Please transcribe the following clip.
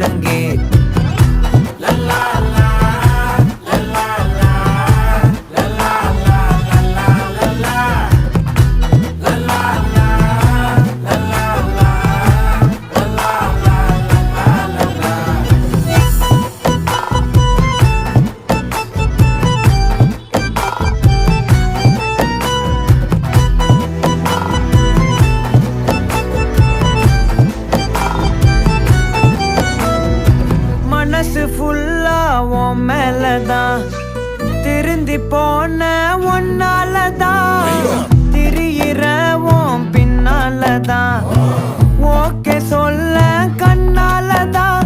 முழங்கே. மனசு ஃபுல்லா உன் மேலதான், திருந்தி போன ஒன்னாலதான், திரியிற உன் பின்னாலதான், ஓகே சொல்ல கண்ணாலதான்.